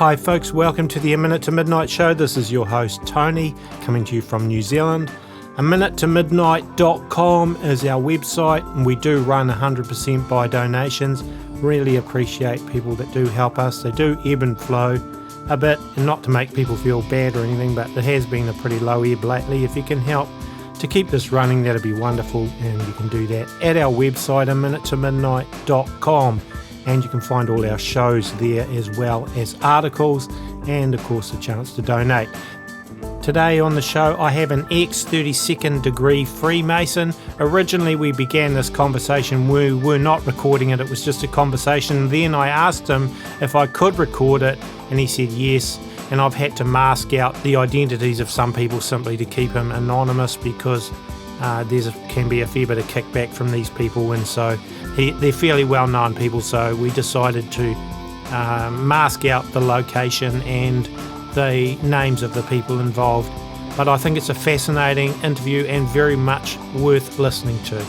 Hi folks, welcome to the A Minute to Midnight Show. This is your host Tony, coming to you from New Zealand. A minute-to-midnight.com is our website, and we do run 100% by donations. Really appreciate people that do help us. They do ebb and flow a bit, and not to make people feel bad or anything, but it has been a pretty low ebb lately. If you can help to keep this running, that'd be wonderful, and you can do that at our website, a minute-to-midnight.com. And you can find all our shows there, as well as articles and, of course, a chance to donate. Today on the show, I have an ex-32nd degree Freemason. Originally, we began this conversation. We were not recording it. It was just a conversation. Then I asked him if I could record it, and he said yes. And I've had to mask out the identities of some people simply to keep him anonymous, because can be a fair bit of kickback from these people, and so they're fairly well-known people, so we decided to mask out the location and the names of the people involved. But I think it's a fascinating interview and very much worth listening to.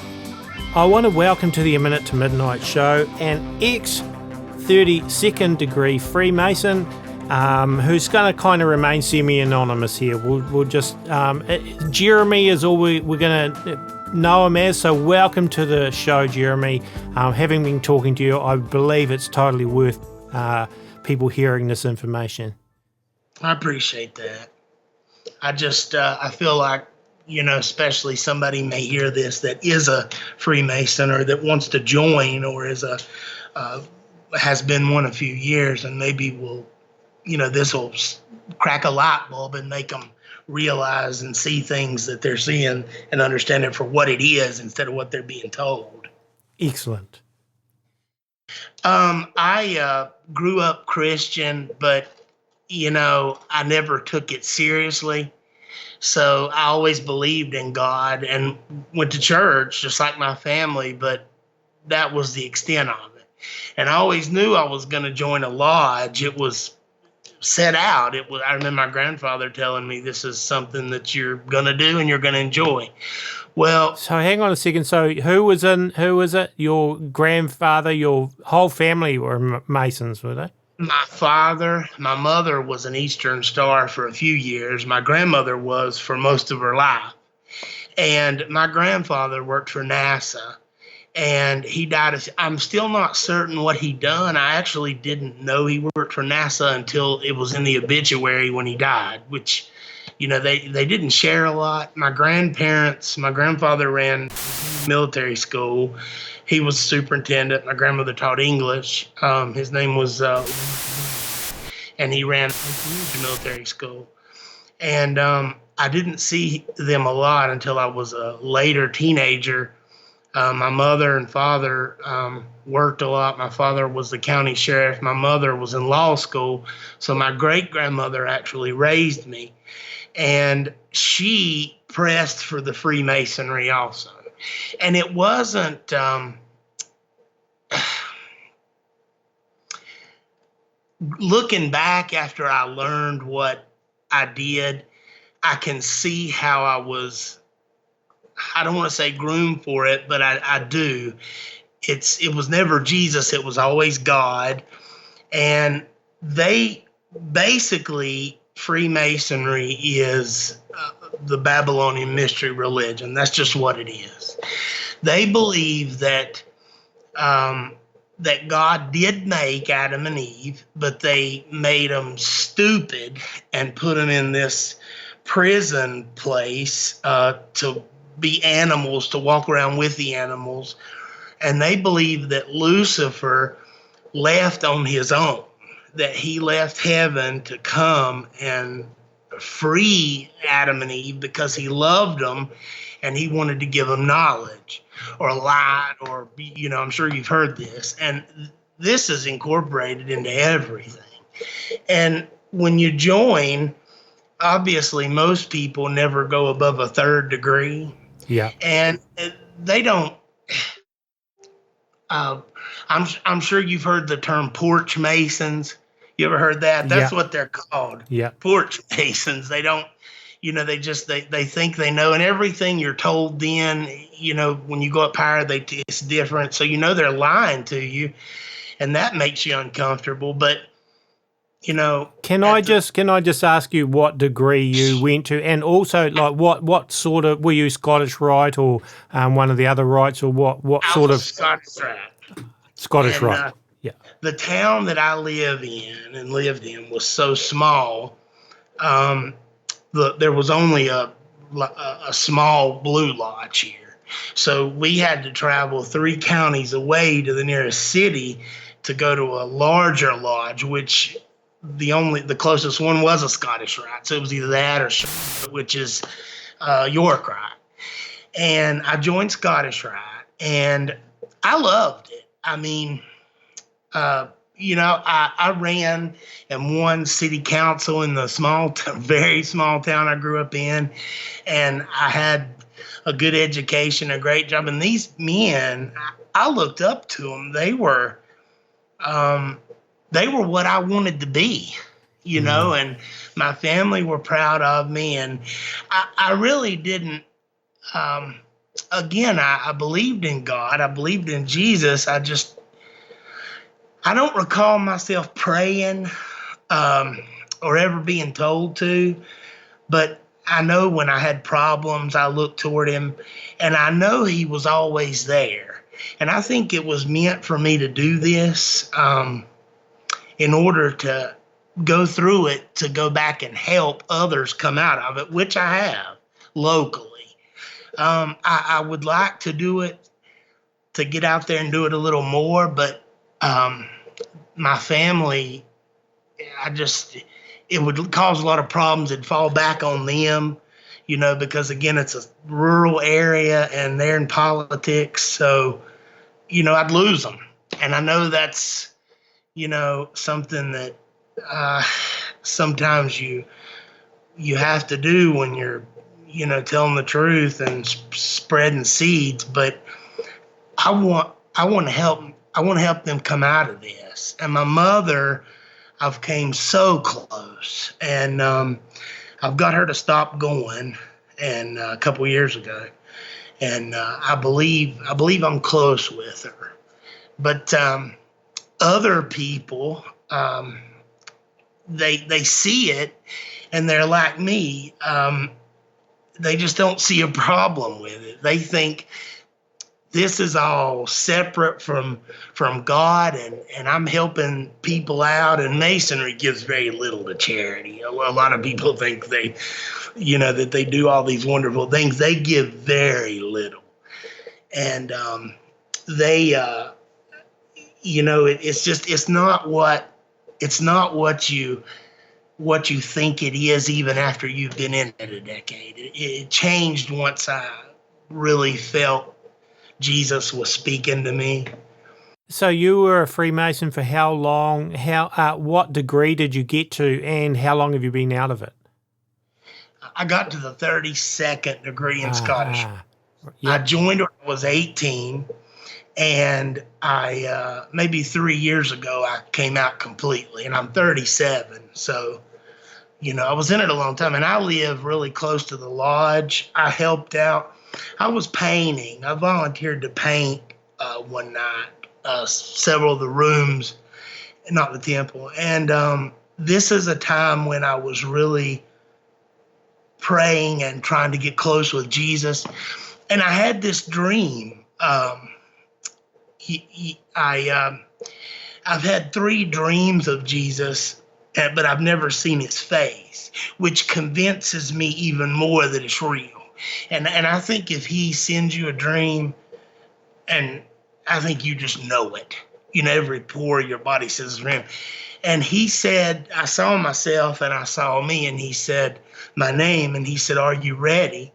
I want to welcome to the A Minute to Midnight Show an ex-32nd degree Freemason who's going to kind of remain semi-anonymous here. We'll just Jeremy is all we're going to know him as. So welcome to the show, Jeremy. Having been talking to you, I believe it's totally worth people hearing this information. I appreciate that. I just I feel like, especially somebody may hear this that is a Freemason or that wants to join or is has been one a few years, and maybe will. This will crack a light bulb and make them realize and see things that they're seeing and understand it for what it is instead of what they're being told. Excellent. I grew up Christian, but, I never took it seriously. So I always believed in God and went to church just like my family, but that was the extent of it. And I always knew I was going to join a lodge. It was set out. I remember my grandfather telling me, this is something that you're going to do and you're going to enjoy. Well, so hang on a second. So who was it? Your grandfather, your whole family were Masons, were they? My father, my mother was an Eastern Star for a few years. My grandmother was for most of her life. And my grandfather worked for NASA. And he died. I'm still not certain what he done. I actually didn't know he worked for NASA until it was in the obituary when he died, which, they didn't share a lot. My grandfather ran military school. He was superintendent. My grandmother taught English. His name was, and he ran military school. And I didn't see them a lot until I was a later teenager. My mother and father worked a lot. My father was the county sheriff. My mother was in law school. So my great-grandmother actually raised me. And she pressed for the Freemasonry also. And it wasn't looking back after I learned what I did, I can see how I was, I don't want to say groomed for it, but I do. It was never Jesus. It was always God. And they basically, Freemasonry is the Babylonian mystery religion. That's just what it is. They believe that that God did make Adam and Eve, but they made them stupid and put them in this prison place to be animals, to walk around with the animals. And they believe that Lucifer left on his own, that he left heaven to come and free Adam and Eve because he loved them and he wanted to give them knowledge or light, or, I'm sure you've heard this. And this is incorporated into everything. And when you join, obviously most people never go above a 3rd degree. Yeah. And they don't, I'm sure you've heard the term porch masons. You ever heard that? That's what they're called. Yeah. Porch masons. They don't, they think they know, and everything you're told then, when you go up higher, it's different. So, they're lying to you, and that makes you uncomfortable. But you know, Can I just ask you what degree you went to, and also like what sort of, were you Scottish Rite or one of the other rites, or what I sort was of Scottish Rite. Scottish And Rite? Yeah. the town that I lived in was so small. Um, there was only a small blue lodge here, so we had to travel 3 counties away to the nearest city to go to a larger lodge, which the closest one was a Scottish Rite. So it was either that or which is York Rite. And I joined Scottish Rite, and I loved it. I mean, I ran and won city council in the very small town I grew up in, and I had a good education, a great job. And these men, I looked up to them. They were what I wanted to be, and my family were proud of me. And I really didn't. Again, I believed in God. I believed in Jesus. I don't recall myself praying or ever being told to, but I know when I had problems, I looked toward him, and I know he was always there. And I think it was meant for me to do this in order to go through it, to go back and help others come out of it, which I have locally. I would like to do it, to get out there and do it a little more, but my family, it would cause a lot of problems. It'd fall back on them, because again, it's a rural area and they're in politics. So, I'd lose them. And I know that's, something that sometimes you have to do when you're, telling the truth and spreading seeds. But I want to help. I want to help them come out of this. And my mother, I've came so close, and I've got her to stop going, and a couple years ago, and I believe I'm close with her. But other people, they see it, and they're like me. They just don't see a problem with it. They think this is all separate from God, and I'm helping people out. And Masonry gives very little to charity. A lot of people think that they do all these wonderful things. They give very little, and it's not what you think it is, even after you've been in it a decade. It changed once I really felt Jesus was speaking to me. So you were a Freemason for how long? What degree did you get to, and how long have you been out of it? I got to the 32nd degree in Scottish. Yep. I joined when I was 18, and I maybe 3 years ago I came out completely, and I'm 37. So, I was in it a long time, and I live really close to the lodge. I helped out. I was painting. I volunteered to paint one night, several of the rooms, not the temple. And this is a time when I was really praying and trying to get close with Jesus. And I had this dream. I've had 3 dreams of Jesus, but I've never seen his face, which convinces me even more that it's real. And I think if he sends you a dream, and I think you just know it, every pore of your body says it's for him. And he said, I saw myself and I saw me, and he said my name, and he said, "Are you ready?"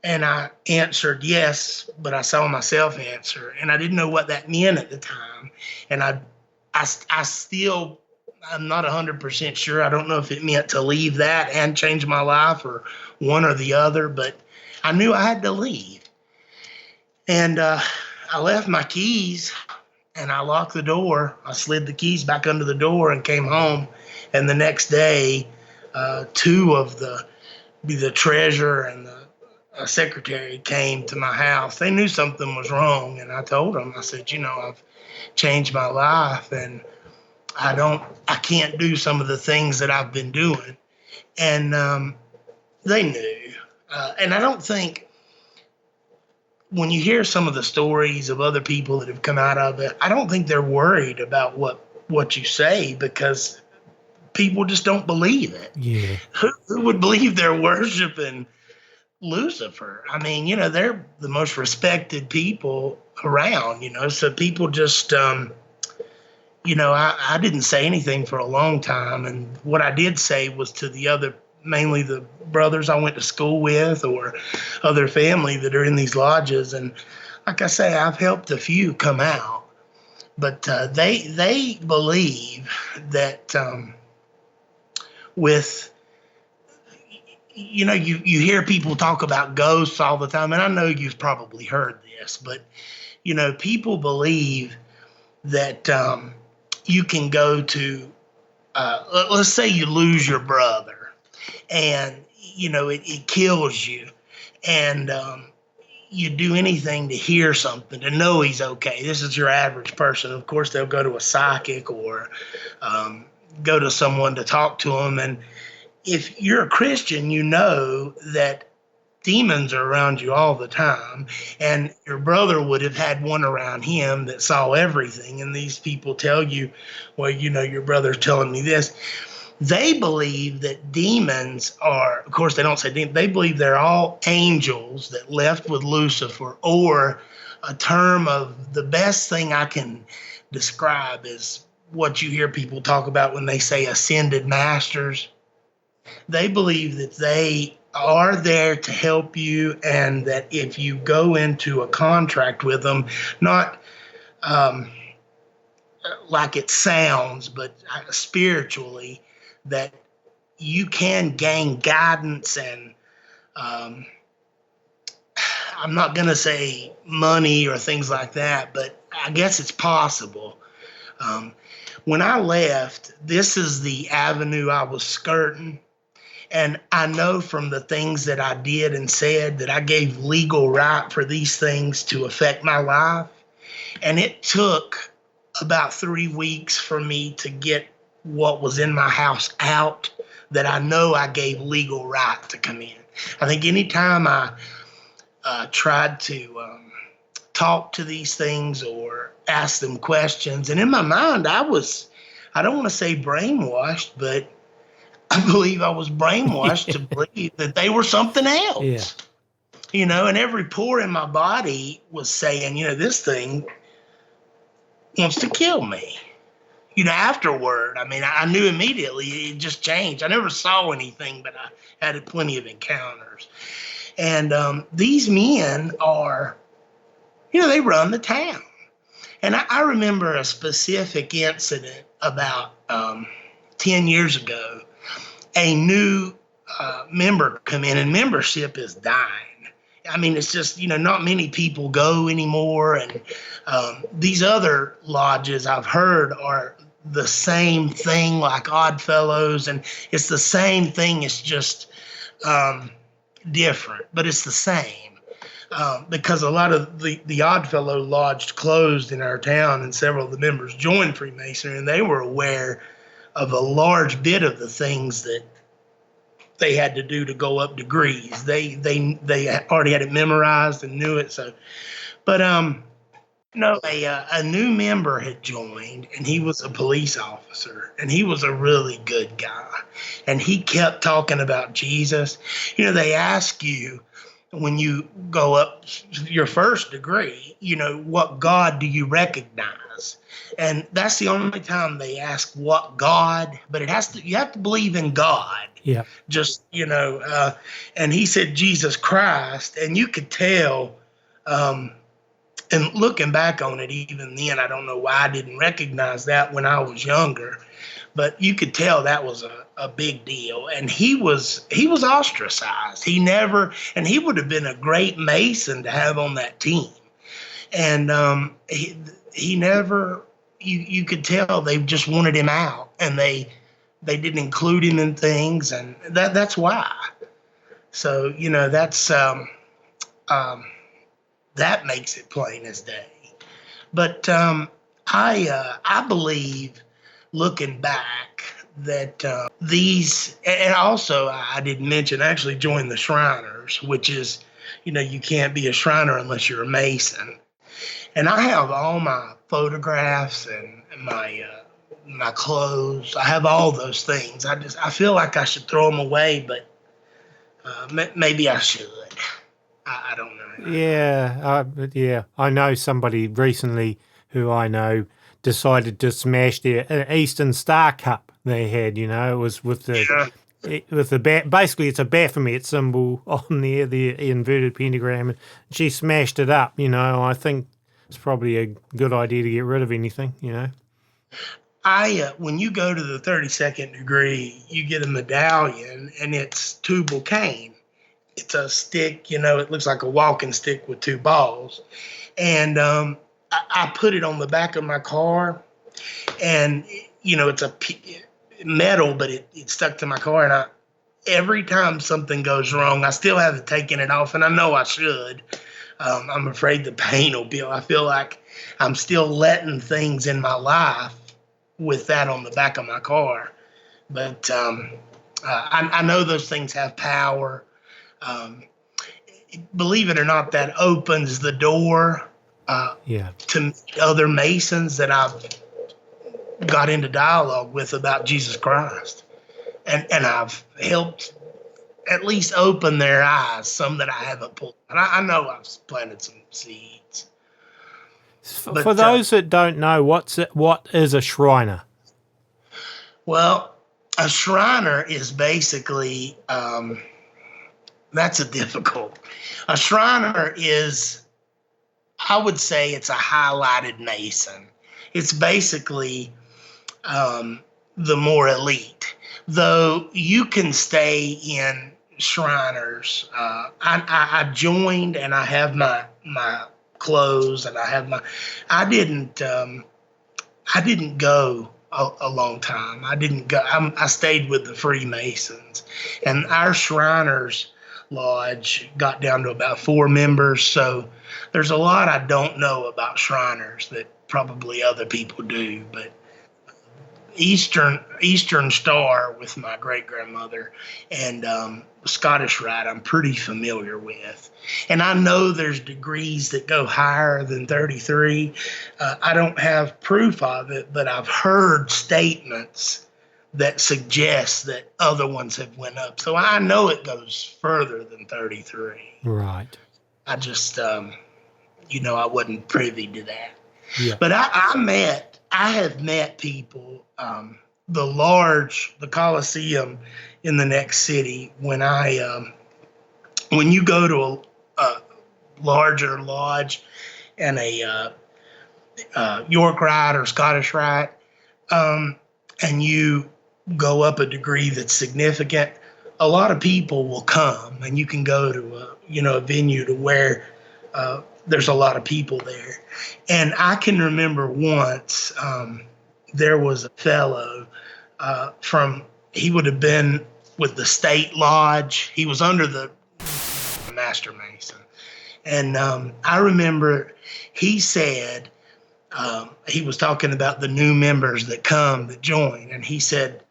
And I answered yes, but I saw myself answer, and I didn't know what that meant at the time. And I still, I'm not 100% sure. I don't know if it meant to leave that and change my life, or one or the other, but I knew I had to leave. And I left my keys, and I locked the door. I slid the keys back under the door and came home. And the next day, 2 of the treasurer and the secretary came to my house. They knew something was wrong, and I told them. I said, I've changed my life, and I can't do some of the things that I've been doing. And they knew. And I don't think, when you hear some of the stories of other people that have come out of it, I don't think they're worried about what you say, because people just don't believe it. Yeah. Who would believe they're worshiping Lucifer? I mean, they're the most respected people around, so people just, I didn't say anything for a long time. And what I did say was to the other, mainly the brothers I went to school with or other family that are in these lodges. And like I say, I've helped a few come out, but they believe that with, you hear people talk about ghosts all the time, and I know you've probably heard this, but people believe that you can go to, let's say you lose your brother, and it kills you, and you do anything to hear something, to know he's okay. This is your average person. Of course, they'll go to a psychic or go to someone to talk to them. And if you're a Christian, you know that demons are around you all the time, and your brother would have had one around him that saw everything. And these people tell you, well, your brother's telling me this. They believe that demons are, of course, they don't say demons, they believe they're all angels that left with Lucifer, or a term of, the best thing I can describe is what you hear people talk about when they say ascended masters. They believe that they are there to help you, and that if you go into a contract with them, not like it sounds, but spiritually, that you can gain guidance and I'm not going to say money or things like that, but I guess it's possible. When I left, this is the avenue I was skirting. And I know from the things that I did and said that I gave legal right for these things to affect my life. And it took about 3 weeks for me to get what was in my house out, that I know I gave legal right to come in. I think anytime I tried to talk to these things or ask them questions, and in my mind, I don't want to say brainwashed, but I believe I was brainwashed to believe that they were something else. Yeah. And every pore in my body was saying, this thing wants to kill me. Afterward, I mean, I knew immediately it just changed. I never saw anything, but I had plenty of encounters. And these men are, they run the town. And I remember a specific incident about 10 years ago. A new member come in, and membership is dying. I mean, it's just, not many people go anymore. And these other lodges I've heard are the same thing, like Oddfellows, and it's the same thing. It's just different, but it's the same. Because a lot of the Oddfellow lodge closed in our town, and several of the members joined Freemasonry, and they were aware of a large bit of the things that they had to do to go up degrees. They already had it memorized and knew it. So, but a new member had joined, and he was a police officer, and he was a really good guy, and he kept talking about Jesus. They ask you when you go up your first degree, what God do you recognize? And that's the only time they ask what God, but you have to believe in God. Yeah. Just, and he said Jesus Christ, and you could tell, and looking back on it, even then, I don't know why I didn't recognize that when I was younger, but you could tell that was a big deal. And he was ostracized. He would have been a great Mason to have on that team. And he never, you could tell they just wanted him out, and they didn't include him in things, and that's why. So, that's that makes it plain as day. But I believe looking back that and also I didn't mention, I actually joined the Shriners, which is, you can't be a Shriner unless you're a Mason. And I have all my photographs and my clothes. I have all those things. I feel like I should throw them away, but maybe I should. I don't know. Yeah, I know somebody recently who I know decided to smash their Eastern Star Cup they had. It was with Sure. basically it's a Baphomet symbol on there, the inverted pentagram, and she smashed it up. I think it's probably a good idea to get rid of anything. When you go to the 32nd degree, you get a medallion, and it's tubal cane. It's a stick, it looks like a walking stick with two balls. And I put it on the back of my car, and, it's a metal, but it stuck to my car. And every time something goes wrong, I still haven't taken it off, and I know I should. I'm afraid the pain will be. I feel like I'm still letting things in my life with that on the back of my car. But I know those things have power. Believe it or not, that opens the door to other Masons that I've got into dialogue with about Jesus Christ. And I've helped at least open their eyes, some that I haven't pulled. And I know I've planted some seeds. For those that don't know, what is a Shriner? Well, a Shriner is basically, that's a difficult. A Shriner is, I would say it's a highlighted Mason. It's basically the more elite. Though you can stay in Shriners. I joined, and I have my clothes, and I didn't go a long time. I didn't go. I stayed with the Freemasons, and our Shriners Lodge got down to about 4 members. So there's a lot I don't know about Shriners that probably other people do, but Eastern Star with my great grandmother, and Scottish Rite I'm pretty familiar with. And I know there's degrees that go higher than 33. I don't have proof of it, but I've heard statements that suggest that other ones have went up. So I know it goes further than 33. Right. I just, I wasn't privy to that. Yeah. But I have met people, the Coliseum in the next city, when you go to a larger lodge and a York Rite or Scottish Rite, and you go up a degree that's significant, a lot of people will come, and you can go to a venue to where there's a lot of people there. And I can remember once there was a fellow he would have been with the state lodge. He was under the Master Mason. And I remember he said, he was talking about the new members that join. And he said,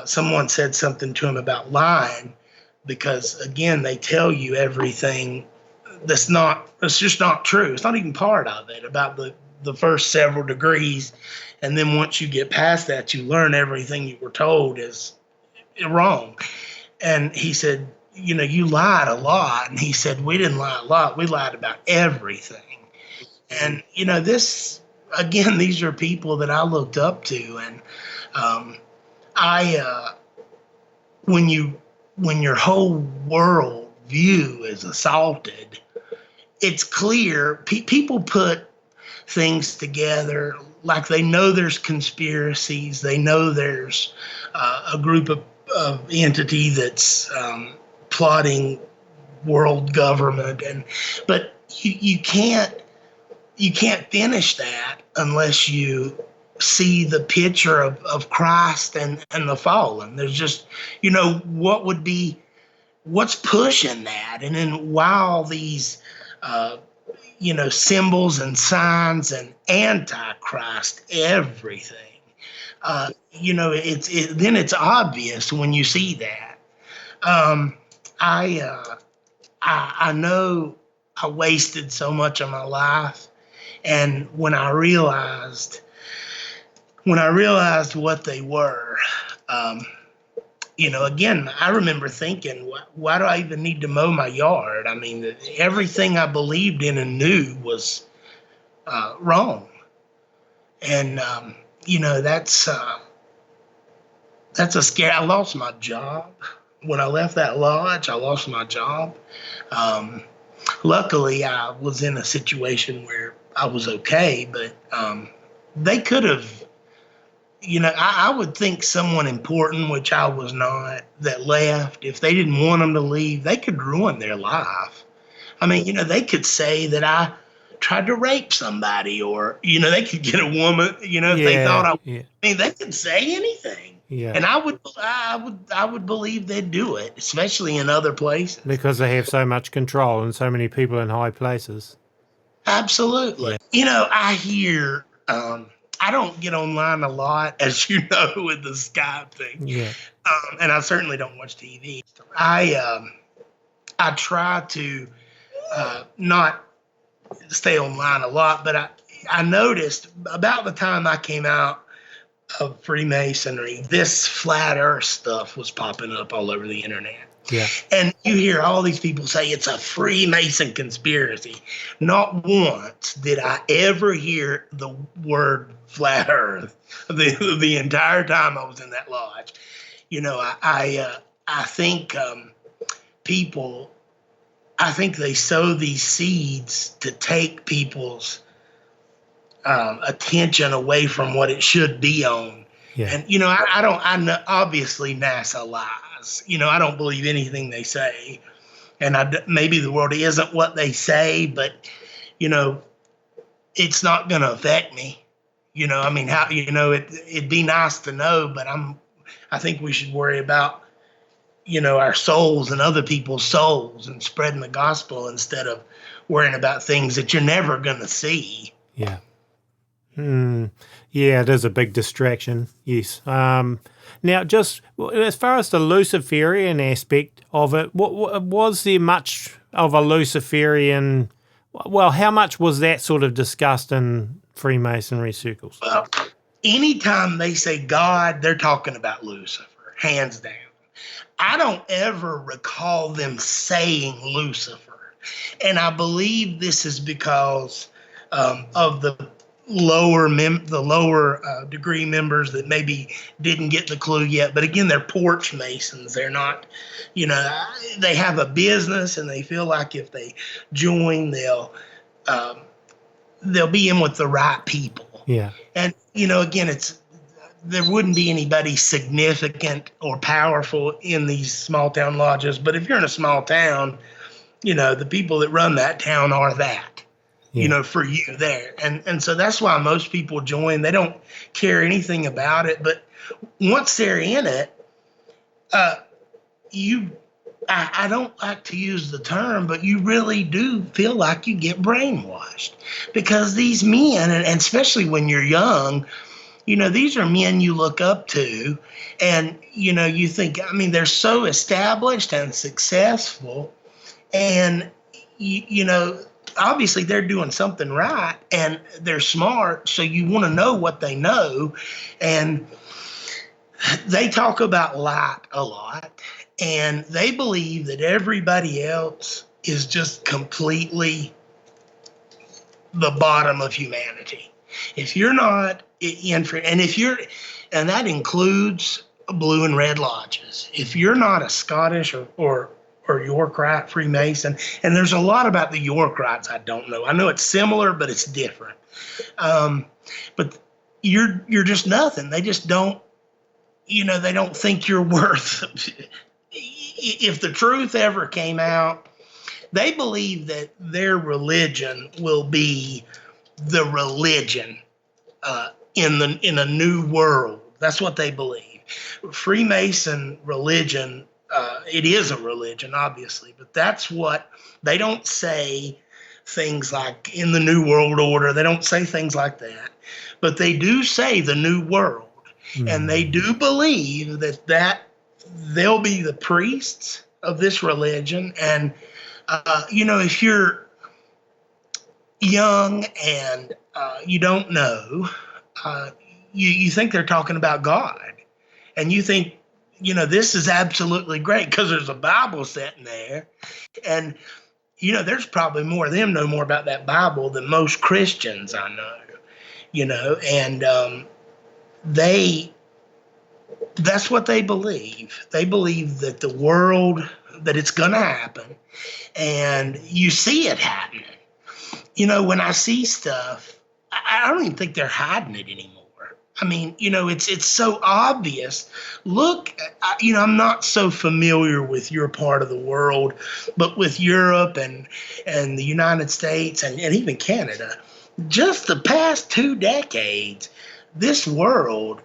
someone said something to him about lying, because again, they tell you everything that's just not true. It's not even part of it, about the first several degrees. And then once you get past that, you learn everything you were told is wrong. And he said, you lied a lot. And he said, we didn't lie a lot. We lied about everything. And, these are people that I looked up to. And when your whole world view is assaulted, it's clear people put things together like they know there's conspiracies. They know there's a group of entity that's plotting world government, but you can't finish that unless you see the picture of Christ and the fallen. There's just, what's pushing that? And then while these symbols and signs and antichrist everything, Then it's obvious when you see that. Um, I know I wasted so much of my life, and when I realized what they were, um, again, I remember thinking, why do I even need to mow my yard? I mean, everything I believed in and knew was wrong, and that's a scare. I lost my job when I left that lodge. I lost my job. Um, Luckily, I was in a situation where I was okay, but they could have. I would think someone important, which I was not, that left, if they didn't want them to leave, they could ruin their life. I mean, they could say that I tried to rape somebody, or, they could get a woman, if they thought Yeah. I mean, they could say anything. Yeah. And I would believe they'd do it, especially in other places. Because they have so much control and so many people in high places. Absolutely. Yeah. I hear, I don't get online a lot, as you know, with the Skype thing. Yeah. And I certainly don't watch TV. I try to not stay online a lot, but I noticed about the time I came out of Freemasonry, this flat Earth stuff was popping up all over the internet. Yeah. And you hear all these people say it's a Freemason conspiracy. Not once did I ever hear the word flat Earth the entire time I was in that lodge. I think people, I think they sow these seeds to take people's attention away from what it should be on. Yeah. And, I know, obviously NASA lies. I don't believe anything they say. And maybe the world isn't what they say, but, it's not going to affect me. I mean, it'd be nice to know, but I think we should worry about, our souls and other people's souls and spreading the gospel instead of worrying about things that you're never going to see. Yeah. Yeah, it is a big distraction, yes. Now, just as far as the Luciferian aspect of it, what was there much of a Luciferian, well, how much was that sort of discussed in Freemasonry circles? Well, anytime they say God, they're talking about Lucifer, hands down. I don't ever recall them saying Lucifer. And I believe this is because of the lower degree members that maybe didn't get the clue yet. But again, they're porch masons. They're not, they have a business and they feel like if they join, they'll be in with the right people. Yeah. And, again, there wouldn't be anybody significant or powerful in these small town lodges. But if you're in a small town, the people that run that town are that. Yeah. For you there. And so that's why most people join. They don't care anything about it. But once they're in it, I don't like to use the term, but you really do feel like you get brainwashed. Because these men, and especially when you're young, these are men you look up to. And, you think, I mean, they're so established and successful. And, obviously they're doing something right and they're smart. So you want to know what they know. And they talk about light a lot. And they believe that everybody else is just completely the bottom of humanity. If you're not in for, and that includes blue and red lodges. If you're not a Scottish or York Rite Freemason, and there's a lot about the York Rites I don't know. I know it's similar, but it's different. But you're just nothing. They just don't, they don't think you're worth. If the truth ever came out, they believe that their religion will be the religion in a new world. That's what they believe. Freemason religion. It is a religion, obviously, but that's what they don't say. Things like in the New World Order, they don't say things like that, but they do say the New World. And they do believe that they'll be the priests of this religion. And, if you're young and you don't know, you think they're talking about God. And you think, this is absolutely great because there's a Bible sitting there. And, there's probably more of them know more about that Bible than most Christians I know, and that's what they believe. They believe that the world, that it's going to happen, and you see it happening. When I see stuff, I don't even think they're hiding it anymore. I mean, it's so obvious. Look, I'm not so familiar with your part of the world, but with Europe and the United States and even Canada, just the past 2 decades, this world,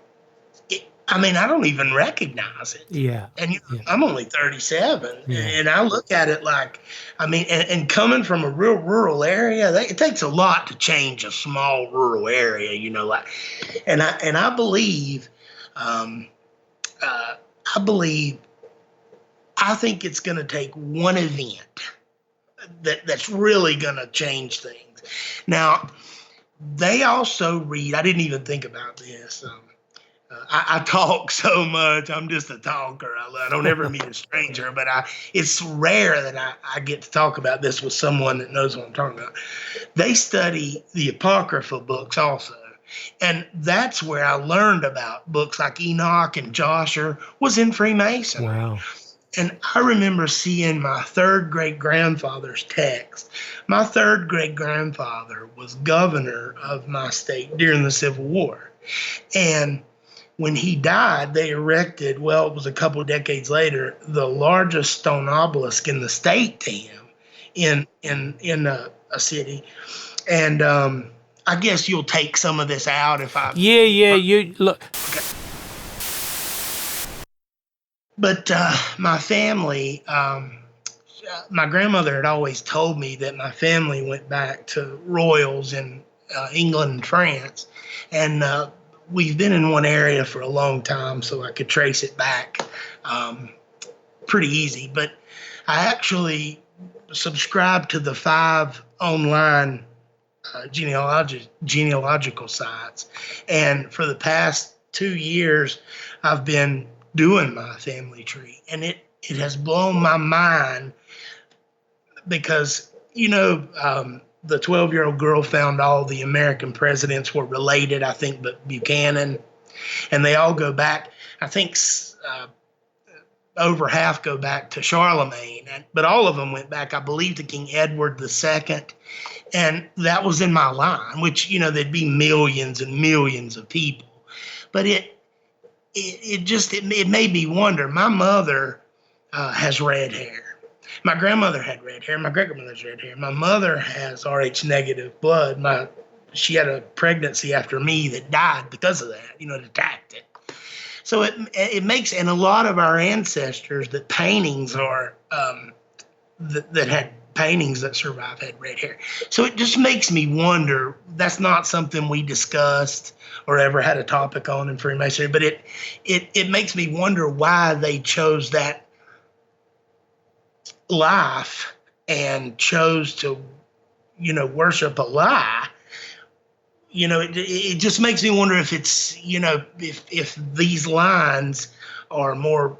I don't even recognize it. Yeah. And I'm only 37, and I look at it like, and coming from a real rural area, it takes a lot to change a small rural area, and I believe, I think it's going to take one event that's really going to change things. Now, they also read, I didn't even think about this. I talk so much. I'm just a talker. I don't ever meet a stranger, but it's rare that I get to talk about this with someone that knows what I'm talking about. They study the Apocrypha books also. And that's where I learned about books like Enoch and Joshua was in Freemasonry. Wow. And I remember seeing my third great-grandfather's text. My third great-grandfather was governor of my state during the Civil War. And when he died, they erected, it was a couple of decades later, the largest stone obelisk in the state to him in a city. And I guess you'll take some of this out if I... Yeah, you look... Okay. But my family, my grandmother had always told me that my family went back to royals in England and France. And we've been in one area for a long time, so I could trace it back pretty easy. But I actually subscribed to the 5 online genealogical sites. And for the past 2 years, I've been doing my family tree. And it has blown my mind because, the 12-year-old girl found all the American presidents were related, I think, but Buchanan. And they all go back, I think over half go back to Charlemagne. But all of them went back, I believe, to King Edward II. And that was in my line, which, there'd be millions and millions of people. But it made me wonder. My mother has red hair. My grandmother had red hair. My great-grandmother's red hair. My mother has Rh negative blood. She had a pregnancy after me that died because of that. It attacked it. So it makes, and a lot of our ancestors that paintings are that had paintings that survived had red hair. So it just makes me wonder. That's not something we discussed or ever had a topic on in Freemasonry, but it makes me wonder why they chose that life and chose to, worship a lie. It just makes me wonder if it's, if these lines are more,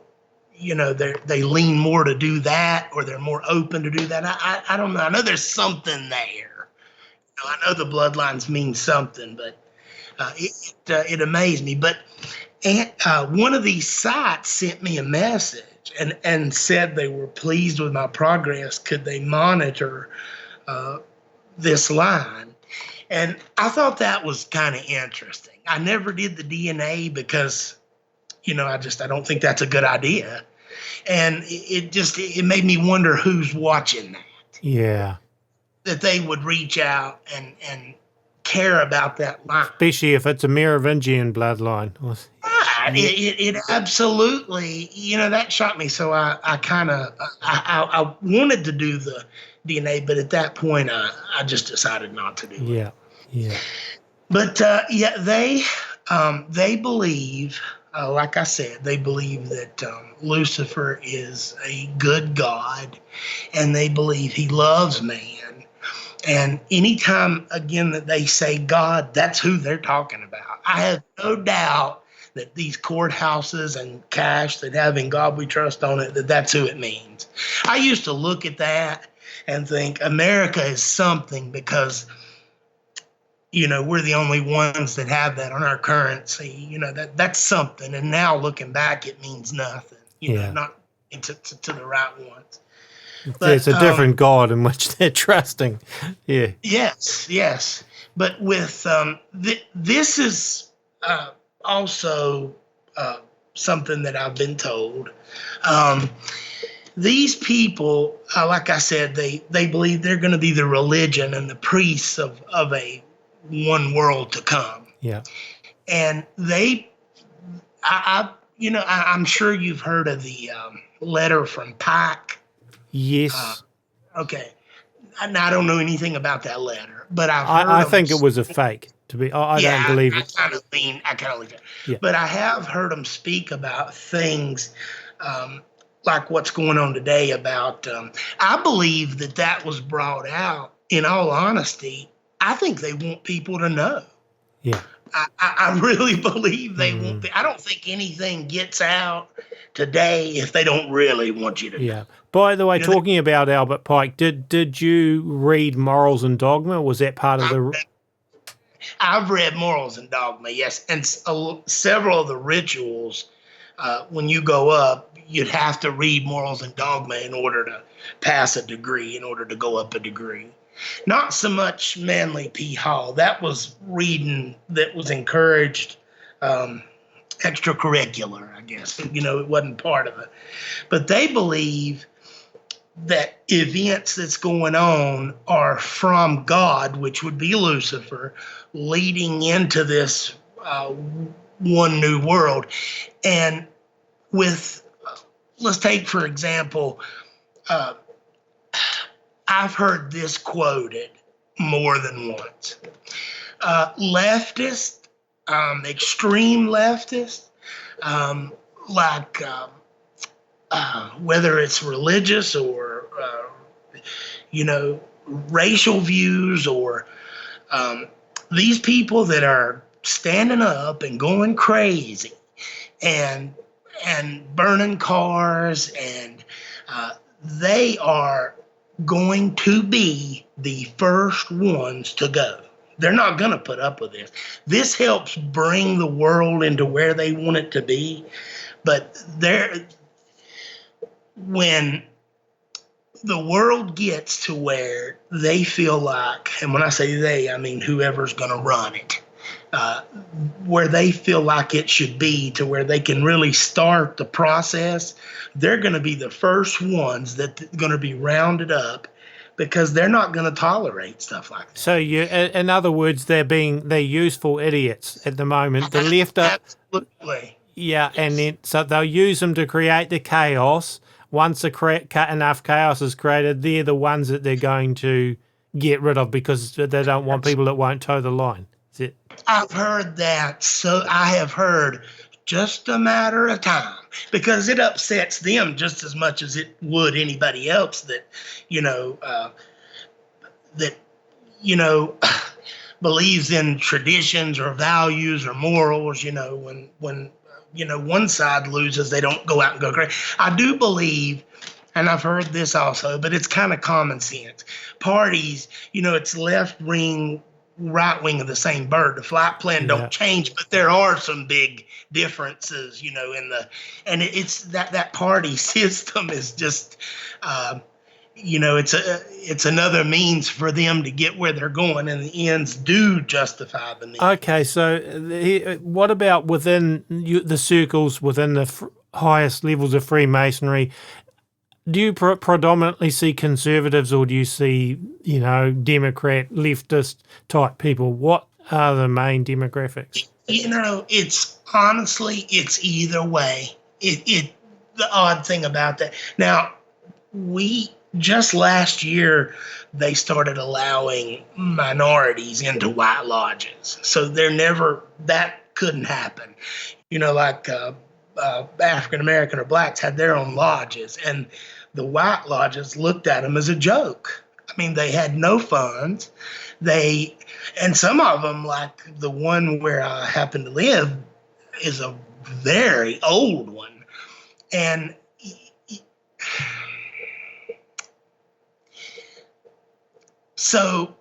they lean more to do that, or they're more open to do that. I don't know. I know there's something there. I know the bloodlines mean something, but it amazed me. But one of these sites sent me a message and said they were pleased with my progress. Could they monitor this line? And I thought that was kind of interesting. I never did the DNA because, I don't think that's a good idea. And it made me wonder who's watching that. Yeah. That they would reach out and care about that line. Especially if it's a Merovingian bloodline. It absolutely, that shocked me. So I kind of, I wanted to do the DNA, but at that point, I just decided not to do it. Yeah. But they They believe, like I said, they believe that Lucifer is a good God, and they believe he loves man. And anytime, again, that they say God, that's who they're talking about. I have no doubt that these courthouses and cash that have "In God We Trust" on it, that's who it means. I used to look at that and think America is something because, we're the only ones that have that on our currency. That's something. And now looking back, it means nothing, not to the right ones. But it's a different God in which they're trusting. Yeah. Yes. But with this is also something that I've been told. These people, like I said, they believe they're going to be the religion and the priests of a one world to come. Yeah. And I'm sure you've heard of the letter from Pike. Yes. Okay. I don't know anything about that letter, but I think it was a fake. I don't believe it. I kind of leave it. Yeah. But I have heard them speak about things like what's going on today about. I believe that was brought out. In all honesty, I think they want people to know. Yeah. I really believe they won't be. I don't think anything gets out today if they don't really want you to know. Yeah. By the way, talking about Albert Pike, did you read Morals and Dogma? Was that part of the... I've read Morals and Dogma, yes. And several of the rituals, when you go up, you'd have to read Morals and Dogma in order to pass a degree, in order to go up a degree. Not so much Manly P. Hall. That was reading that was encouraged, extracurricular, I guess. It wasn't part of it. But they believe that events that's going on are from God, which would be Lucifer, leading into this one new world. And let's take, for example, I've heard this quoted more than once. Leftist, extreme leftist, whether it's religious or, racial views, or these people that are standing up and going crazy and burning cars, and they are going to be the first ones to go. They're not going to put up with this. This helps bring the world into where they want it to be. But when the world gets to where they feel like, and when I say they, I mean whoever's going to run it, where they feel like it should be, to where they can really start the process, they're going to be the first ones that are going to be rounded up, because they're not going to tolerate stuff like that. So in other words, they're useful idiots at the moment. The left are, absolutely. Yeah, yes. And then so they'll use them to create the chaos. Once enough chaos is created, they're the ones that they're going to get rid of, because they don't want people that won't toe the line. That's it. I've heard that. So I have heard just a matter of time, because it upsets them just as much as it would anybody else that, believes in traditions or values or morals. When one side loses, they don't go out and go crazy. I do believe, and I've heard this also, but it's kind of common sense. Parties, it's left wing, right wing of the same bird. The flight plan don't change, but there are some big differences, it's that party system is just, it's another means for them to get where they're going, and the ends do justify the means. Okay, so what about within the circles, within the highest levels of Freemasonry? Do you predominantly see conservatives, or do you see, Democrat, leftist type people? What are the main demographics? It's honestly, it's either way. The odd thing about that. Now, just last year, they started allowing minorities into white lodges. So that couldn't happen. Like African American or blacks had their own lodges, and the white lodges looked at them as a joke. I mean, they had no funds. And some of them, like the one where I happen to live, is a very old one. And so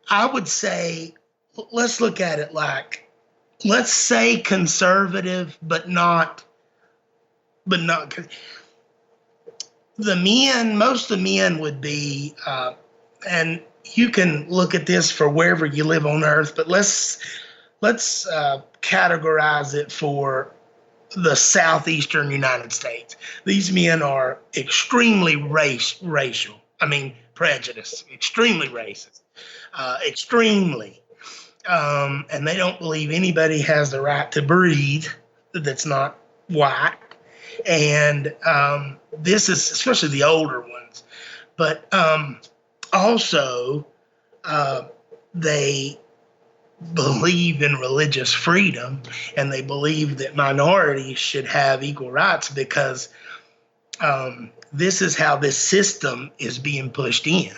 I would say, let's look at it like, let's say conservative, but not the men, most of the men would be, and you can look at this for wherever you live on earth, but let's categorize it for the southeastern United States. These men are extremely racial. I mean, prejudiced, extremely racist, extremely. And they don't believe anybody has the right to breathe that's not white. And this is especially the older ones. But also, they believe in religious freedom, and they believe that minorities should have equal rights because this is how this system is being pushed in.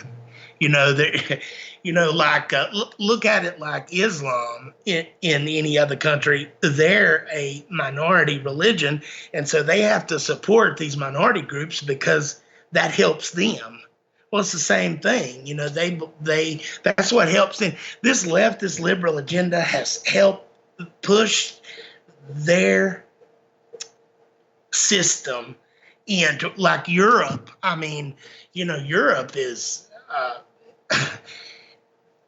Look at it like Islam in any other country. They're a minority religion, and so they have to support these minority groups because that helps them. Well, it's the same thing. That's what helps them. This leftist liberal agenda has helped push their system into, like Europe. I mean, Europe is,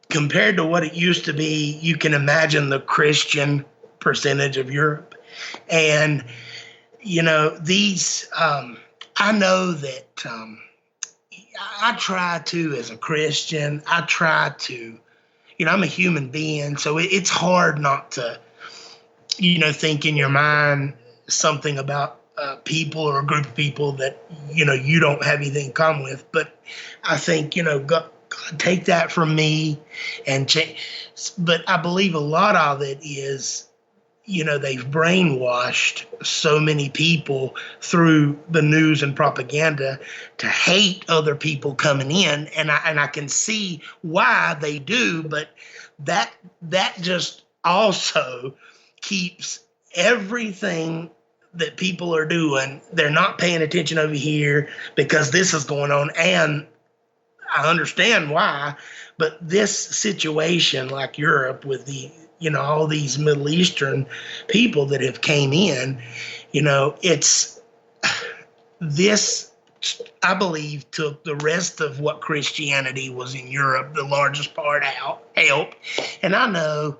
compared to what it used to be, you can imagine the Christian percentage of Europe. And, these, I know that, I try to, as a Christian, I'm a human being, so it's hard not to, think in your mind something about people or a group of people that, you don't have anything in common with. But I think, God take that from me and change. But I believe a lot of it is, they've brainwashed so many people through the news and propaganda to hate other people coming in. And I can see why they do, but that just also keeps everything that people are doing. They're not paying attention over here because this is going on. And I understand why, but this situation like Europe with the, all these Middle Eastern people that have came in, it's this, I believe, took the rest of what Christianity was in Europe, the largest part out, help. And I know,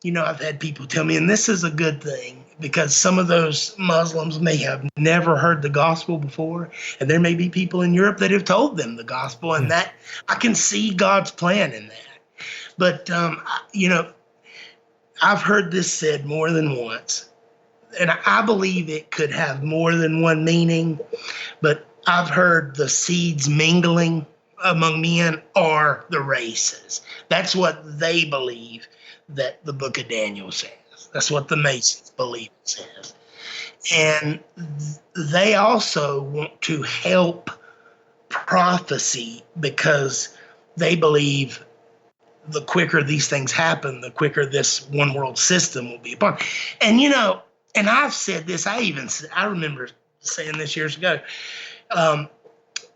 I've had people tell me, and this is a good thing, because some of those Muslims may have never heard the gospel before, and there may be people in Europe that have told them the gospel, and that I can see God's plan in that. But, I've heard this said more than once, and I believe it could have more than one meaning, but I've heard the seeds mingling among men are the races. That's what they believe that the book of Daniel says. That's what the Masons believe it says. And they also want to help prophecy because they believe the quicker these things happen, the quicker this one world system will be upon. And, and I've said this, I remember saying this years ago.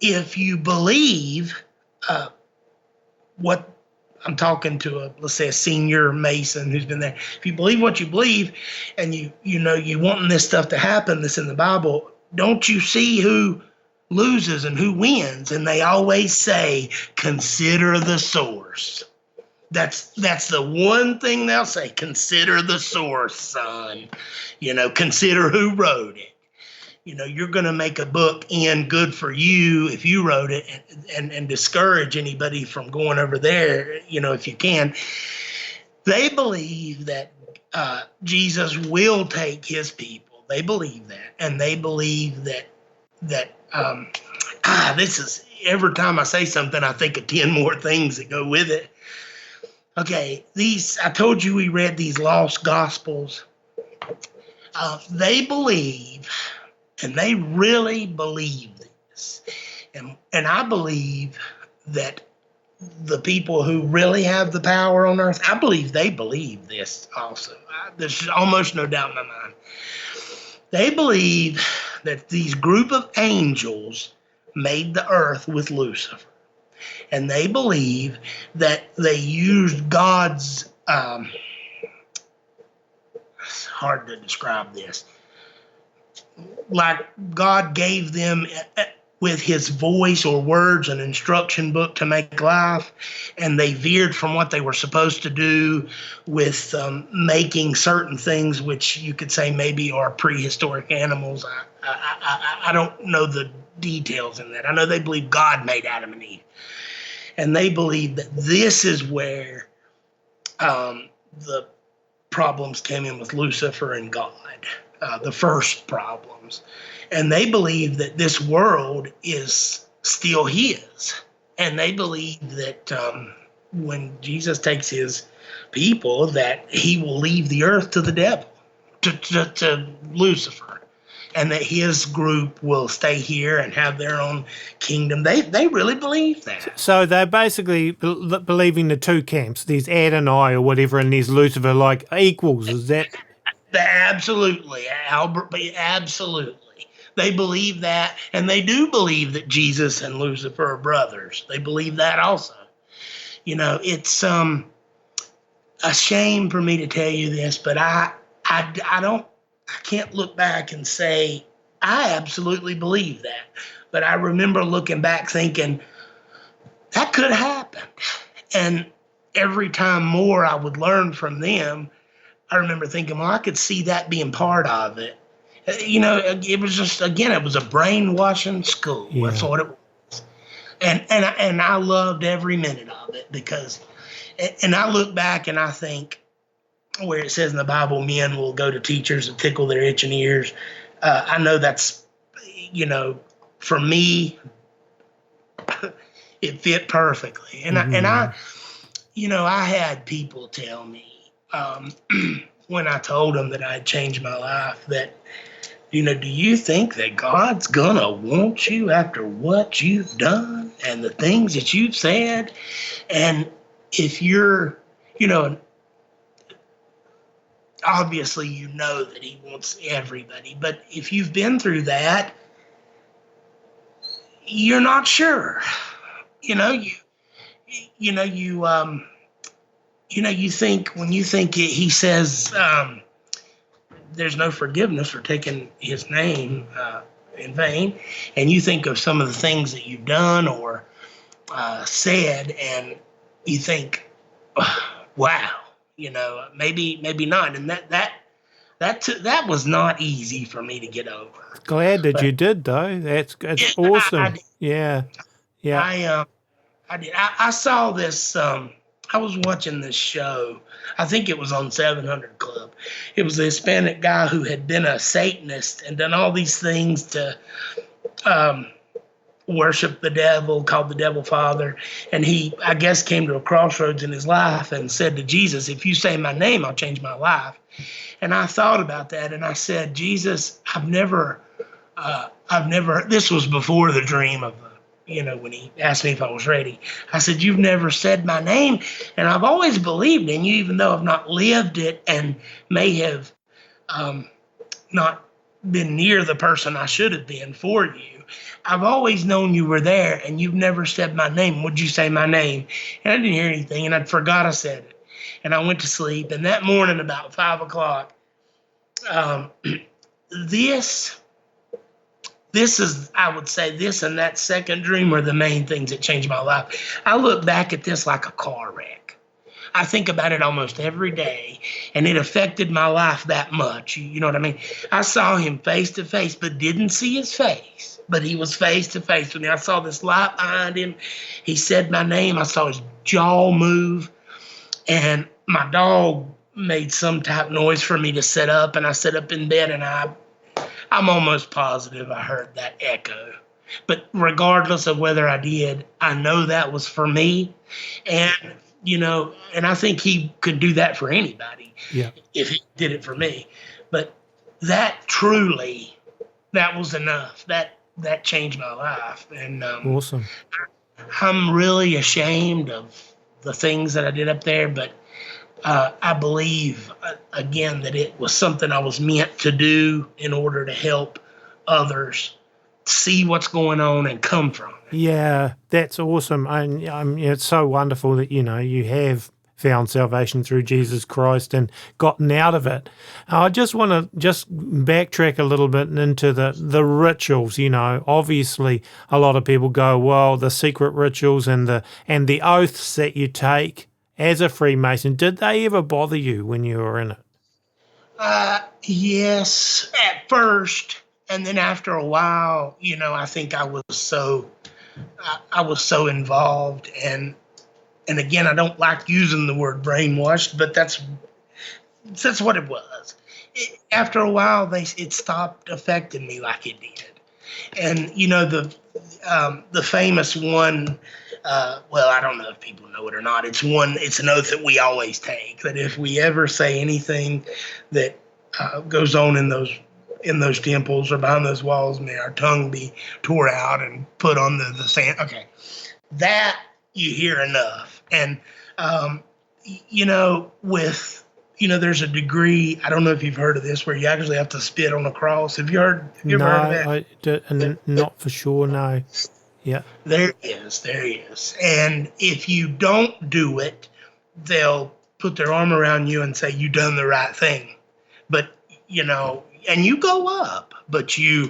If you believe what I'm talking to, let's say a senior Mason who's been there. If you believe what you believe and you wanting this stuff to happen that's in the Bible, don't you see who loses and who wins? And they always say, consider the source. That's the one thing they'll say. Consider the source, son. Consider who wrote it. You're going to make a book end good for you if you wrote it and discourage anybody from going over there, if you can. They believe that Jesus will take his people. They believe that. And they believe that this is, every time I say something, I think of 10 more things that go with it. Okay, I told you we read these lost gospels. They believe, and they really believe this, and I believe that the people who really have the power on earth, I believe they believe this also. There's almost no doubt in my mind. They believe that these group of angels made the earth with Lucifer. And they believe that they used God's, it's hard to describe this, like God gave them with his voice or words an instruction book to make life, and they veered from what they were supposed to do with making certain things which you could say maybe are prehistoric animals. I don't know the details in that. I know they believe God made Adam and Eve, and they believe that this is where the problems came in with Lucifer and God, the first problems. And they believe that this world is still his. And they believe that when Jesus takes his people, that he will leave the earth to the devil, to Lucifer, and that his group will stay here and have their own kingdom. They really believe that. So they're basically believing the two camps, these Adonai or whatever, and these Lucifer, like equals. Is that? Absolutely, Albert. Absolutely. They believe that, and they do believe that Jesus and Lucifer are brothers. They believe that also. You know, it's a shame for me to tell you this, but I can't look back and say I absolutely believe that. But I remember looking back thinking that could have happened. And every time more I would learn from them, I remember thinking, well, I could see that being part of it. You know, it was just, again, it was a brainwashing school. Yeah. That's what it was. And I loved every minute of it because, and I look back and I think where it says in the Bible, men will go to teachers and tickle their itching ears. I know that's, you know, for me, it fit perfectly. And I, you know, I had people tell me when I told them that I had changed my life that, you know, do you think that God's gonna want you after what you've done and the things that you've said? And if you're, you know, obviously you know that he wants everybody, but if you've been through that, you're not sure. You know, you think when you think he says there's no forgiveness for taking his name in vain, and you think of some of the things that you've done or said, and you think, wow, you know, maybe not, and that was not easy for me to get over. Glad that you did, though. That's awesome. Yeah. I did. I saw this. I was watching this show. I think it was on 700 Club. It was a Hispanic guy who had been a Satanist and done all these things to worship the devil, called the devil father. And he, I guess, came to a crossroads in his life and said to Jesus, if you say my name, I'll change my life. And I thought about that, and I said, Jesus, I've never, this was before the dream of, you know, when he asked me if I was ready. I said, you've never said my name, and I've always believed in you, even though I've not lived it and may have not been near the person I should have been for you. I've always known you were there, and you've never said my name. Would you say my name? And I didn't hear anything, and I forgot I said it. And I went to sleep, and that morning about 5 o'clock, this is, I would say, this and that second dream were the main things that changed my life. I look back at this like a car wreck. I think about it almost every day, and it affected my life that much. You know what I mean? I saw him face to face, but didn't see his face. But he was face to face with me. I saw this light behind him. He said my name. I saw his jaw move, and my dog made some type noise for me to sit up, and I sat up in bed, and I'm almost positive I heard that echo. But regardless of whether I did, I know that was for me. And, you know, and I think he could do that for anybody if he did it for me. But that truly, that was enough. That changed my life. And Awesome. I'm really ashamed of the things that I did up there, but I believe, again, that it was something I was meant to do in order to help others see what's going on and come from it. Yeah, that's awesome. And it's so wonderful that, you have found salvation through Jesus Christ and gotten out of it. I just want to just backtrack a little bit into the rituals. Obviously a lot of people go, well, the secret rituals and the oaths that you take as a Freemason, did they ever bother you when you were in it? Yes, at first, and then after a while, I think I was so involved, and again, I don't like using the word brainwashed, but that's what it was. After a while, it stopped affecting me like it did, and the famous one. Well, I don't know if people know it or not. It's an oath that we always take. That if we ever say anything that goes on in those temples or behind those walls, may our tongue be tore out and put on the sand. Okay, that you hear enough, and there's a degree. I don't know if you've heard of this, where you actually have to spit on a cross. Have you ever heard of that? Not for sure. No. Yeah. There is. And if you don't do it, they'll put their arm around you and say, you done the right thing. But, and you go up, but you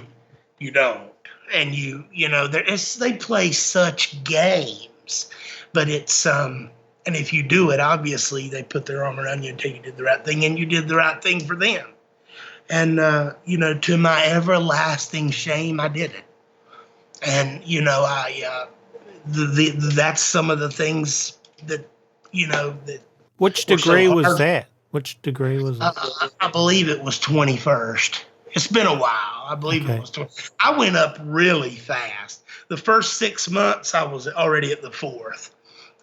don't. And they play such games, but it's, and if you do it, obviously they put their arm around you and tell you did the right thing, and you did the right thing for them. And, to my everlasting shame, I did it. And that's some of the things that that. Which degree was that? Which degree was it? I believe it was 21st. It's been a while. I believe it was 20. I went up really fast. The first 6 months, I was already at the 4th.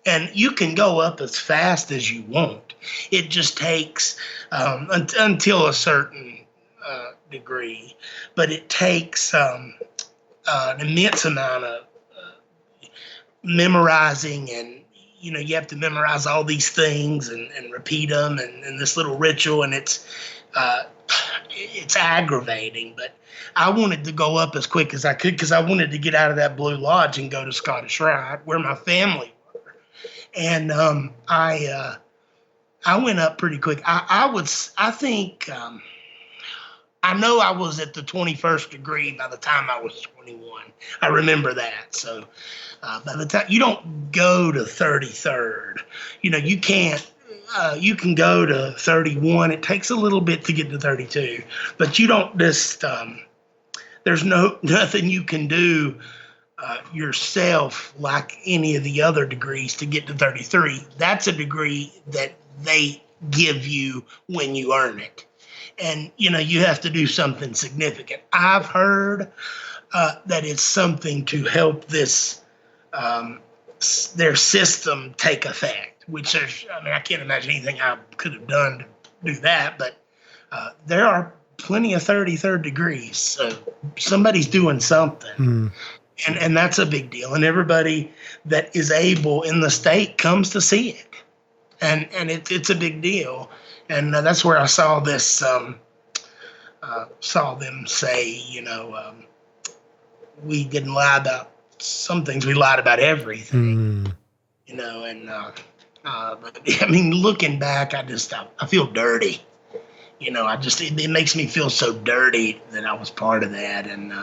And you can go up as fast as you want. It just takes until a certain degree, but it takes an immense amount of memorizing, and you have to memorize all these things and repeat them and this little ritual, and it's aggravating. But I wanted to go up as quick as I could because I wanted to get out of that Blue Lodge and go to Scottish Rite, where my family were. And I went up pretty quick. I know I was at the 21st degree by the time I was 21. I remember that. So by the time you don't go to 33rd, you can't. You can go to 31. It takes a little bit to get to 32, but you don't just. There's nothing you can do yourself like any of the other degrees to get to 33. That's a degree that they give you when you earn it. And, you have to do something significant. I've heard that it's something to help their system take effect, which I can't imagine anything I could have done to do that, but there are plenty of 33rd degrees. So somebody's doing something. And that's a big deal. And everybody that is able in the state comes to see it. And it's a big deal. And that's where I saw this, saw them say, we didn't lie about some things. We lied about everything, and, but looking back, I feel dirty. It makes me feel so dirty that I was part of that. And,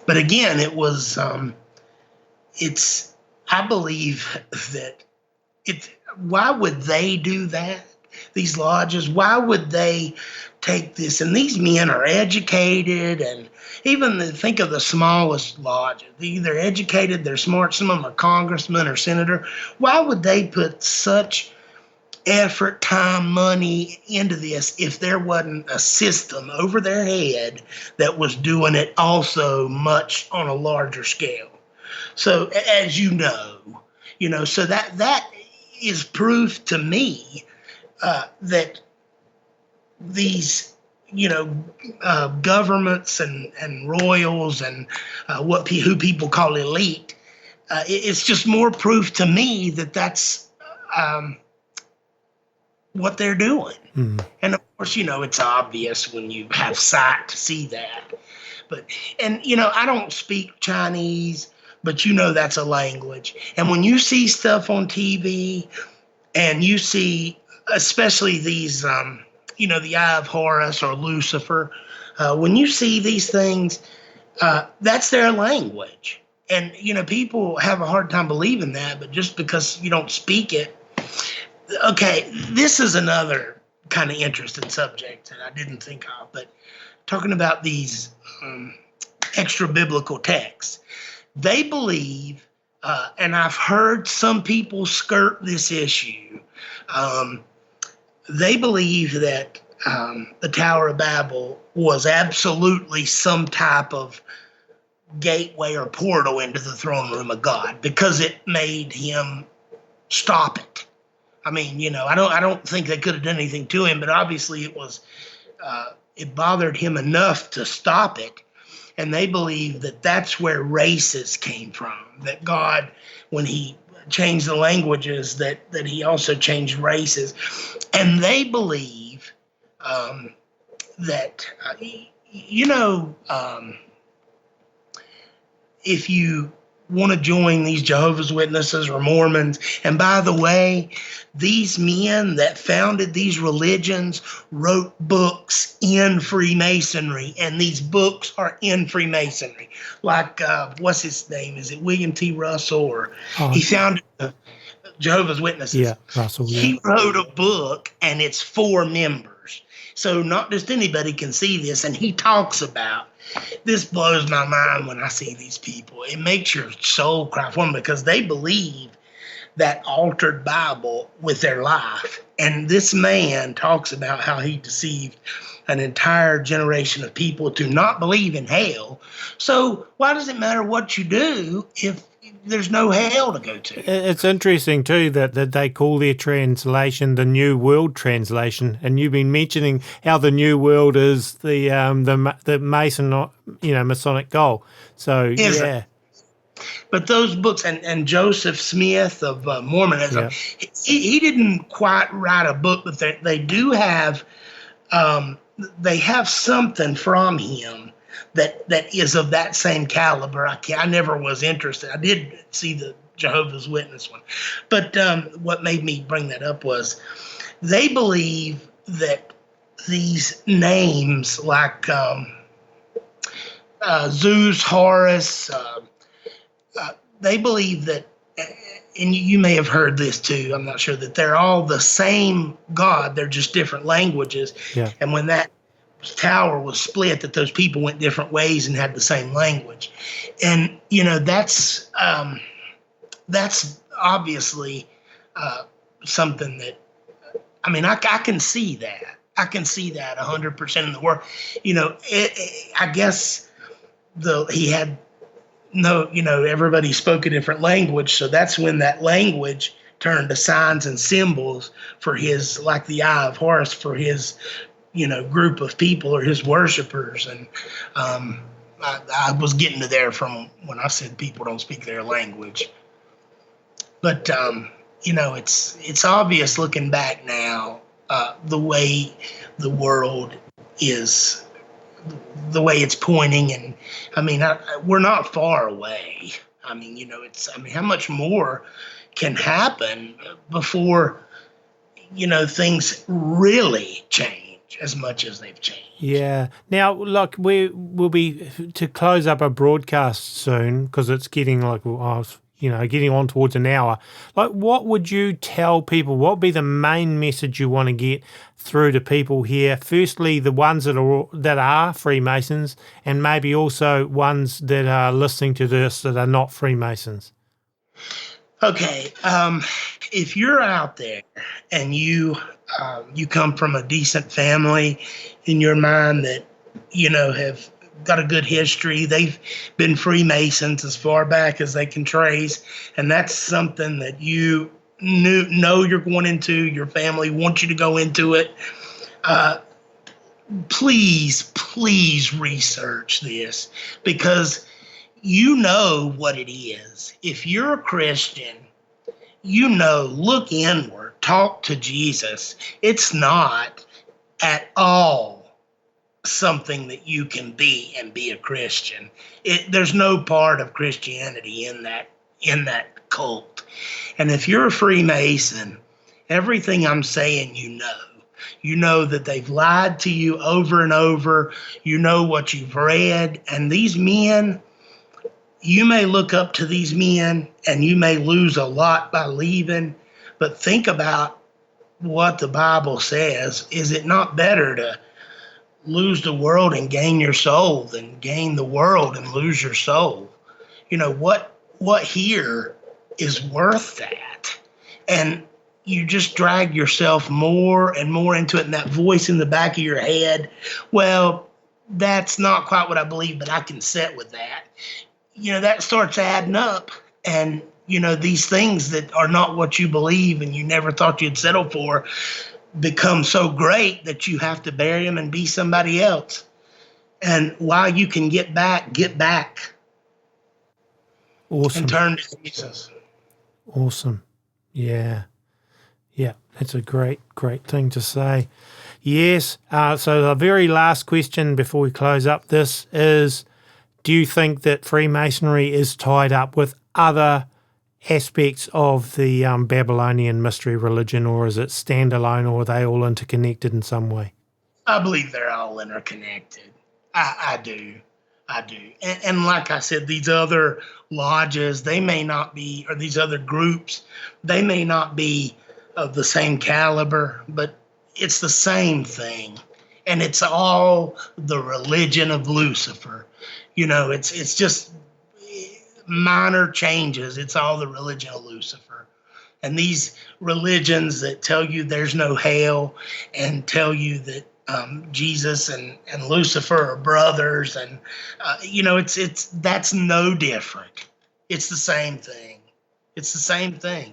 but again, it was, I believe that why would they do that? These lodges, why would they take this? And these men are educated, and even think of the smallest lodges. They're educated, they're smart, some of them are congressmen or senator. Why would they put such effort, time, money into this if there wasn't a system over their head that was doing it also much on a larger scale? So as so that is proof to me that these governments and royals and who people call elite. It's just more proof to me that that's what they're doing. And of course, it's obvious when you have sight to see that. And I don't speak Chinese, but that's a language. And when you see stuff on TV and you see, especially these, the Eye of Horus or Lucifer, when you see these things, that's their language. And, people have a hard time believing that, but just because you don't speak it. Okay, this is another kind of interesting subject that I didn't think of, but talking about these extra biblical texts, they believe, and I've heard some people skirt this issue, they believe that the Tower of Babel was absolutely some type of gateway or portal into the throne room of God because it made him stop it. I mean, I don't think they could have done anything to him, but obviously it bothered him enough to stop it. And they believe that that's where races came from, that God, when he changed the languages, that he also changed races. And they believe that, if you want to join these Jehovah's Witnesses or Mormons, and by the way, these men that founded these religions wrote books in Freemasonry, and these books are in Freemasonry. Like, what's his name? Is it William T. Russell? Or he founded Jehovah's Witnesses. Yeah, Russell. Yeah. He wrote a book, and it's for members. So not just anybody can see this, and he talks about, this blows my mind when I see these people. It makes your soul cry for them because they believe that altered Bible with their life. And this man talks about how he deceived an entire generation of people to not believe in hell. So why does it matter what you do if there's no hell to go to? It's interesting too that they call their translation the New World Translation, and you've been mentioning how the New World is the Masonic goal. So But those books, and Joseph Smith of Mormonism, he didn't quite write a book, but they do have they have something from him that is of that same caliber. I never was interested. I did see the Jehovah's Witness one. But what made me bring that up was they believe that these names like Zeus, Horus, they believe that, and you may have heard this too, I'm not sure, that they're all the same God. They're just different languages. Yeah. And when that tower was split, that those people went different ways and had the same language. And, that's obviously something that, I can see that. I can see that 100% in the world. I guess he had everybody spoke a different language. So that's when that language turned to signs and symbols for his, like the Eye of Horus, for his, group of people or his worshipers. And I was getting to there from when I said people don't speak their language. But, it's obvious looking back now, the way the world is, the way it's pointing. And we're not far away. How much more can happen before, things really change as much as they've changed. Yeah. Now, look, we'll be to close up our broadcast soon because it's getting getting on towards an hour. Like, what would you tell people? What would be the main message you want to get through to people here? Firstly, the ones that are Freemasons, and maybe also ones that are listening to this that are not Freemasons. Okay, if you're out there and you come from a decent family in your mind that have got a good history, they've been Freemasons as far back as they can trace, and that's something that you know you're going into, your family wants you to go into it, please research this, because you know what it is. If you're a Christian, look inward, talk to Jesus. It's not at all something that you can be and be a Christian. There's no part of Christianity in that cult. And if you're a Freemason, everything I'm saying, you know that they've lied to you over and over. You know what you've read. And these men, you may look up to these men and you may lose a lot by leaving, but think about what the Bible says. Is it not better to lose the world and gain your soul than gain the world and lose your soul? You know, what here is worth that? And you just drag yourself more and more into it, and that voice in the back of your head, well, that's not quite what I believe, but I can sit with that. You know, that starts adding up. And, you know, these things that are not what you believe and you never thought you'd settle for become so great that you have to bury them and be somebody else. And while you can get back. Awesome. And turn to Jesus. Awesome. Yeah. Yeah, that's a great thing to say. Yes, so the very last question before we close up this is, do you think that Freemasonry is tied up with other aspects of the Babylonian mystery religion, or is it standalone, or are they all interconnected in some way? I believe they're all interconnected. I do. And like I said, these other lodges, they may not be, or these other groups, they may not be of the same caliber, but it's the same thing. And it's all the religion of Lucifer. You know, it's just minor changes. It's all the religion of Lucifer. And these religions that tell you there's no hell and tell you that Jesus and Lucifer are brothers, and you know, that's no different. It's the same thing. It's the same thing.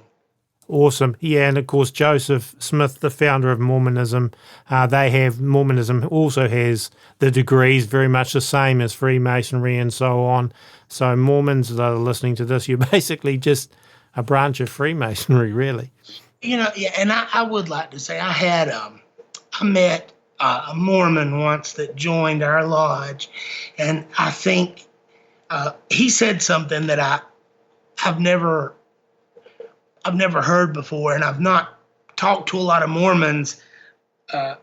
Awesome. Yeah, and of course, Joseph Smith, the founder of Mormonism, Mormonism also has the degrees very much the same as Freemasonry and so on. So Mormons that are listening to this, you're basically just a branch of Freemasonry, really. You know, yeah, and I would like to say I met a Mormon once that joined our lodge, and I think he said something that I've never heard before, and I've not talked to a lot of Mormons, I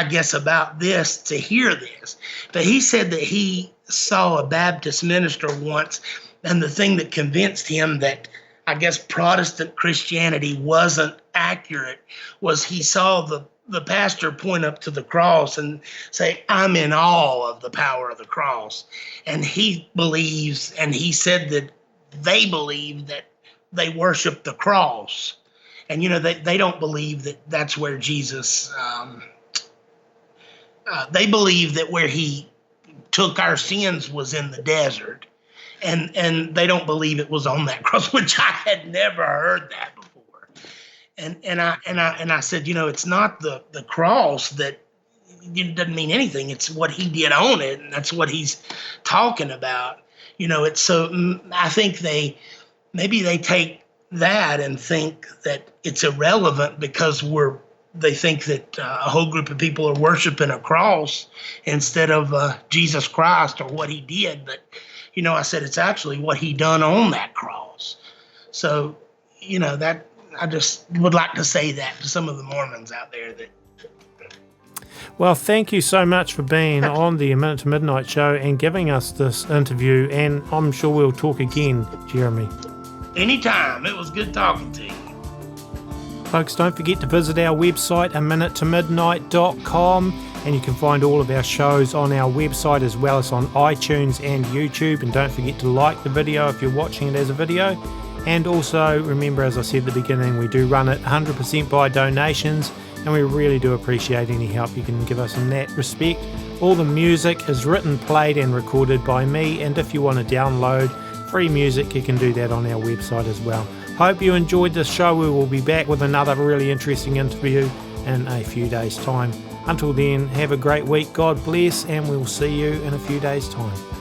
guess, about this to hear this. But he said that he saw a Baptist minister once, and the thing that convinced him that, I guess, Protestant Christianity wasn't accurate was he saw the pastor point up to the cross and say, "I'm in awe of the power of the cross." And he believes, and he said that they believe that they worship the cross. And, you know, they don't believe that that's where Jesus, they believe that where he took our sins was in the desert. And they don't believe it was on that cross, which I had never heard that before. And I said, you know, it's not the cross that, it doesn't mean anything. It's what he did on it, and that's what he's talking about. You know, it's so, I think maybe they take that and think that it's irrelevant because they think that a whole group of people are worshiping a cross instead of Jesus Christ or what he did. But, you know, I said it's actually what he done on that cross. So, you know, that I just would like to say that to some of the Mormons out there. Well, thank you so much for being on the A Minute to Midnight Show and giving us this interview, and I'm sure we'll talk again, Jeremy. Anytime. It was good talking to you. Folks, don't forget to visit our website, aminutomidnight.com, and you can find all of our shows on our website as well as on iTunes and YouTube. And don't forget to like the video if you're watching it as a video. And also remember, as I said at the beginning, we do run it 100% by donations, and we really do appreciate any help you can give us in that respect. All the music is written, played and recorded by me, and if you want to download free music, you can do that on our website as well. Hope you enjoyed this show. We will be back with another really interesting interview in a few days' time. Until then, have a great week. God bless, and we'll see you in a few days' time.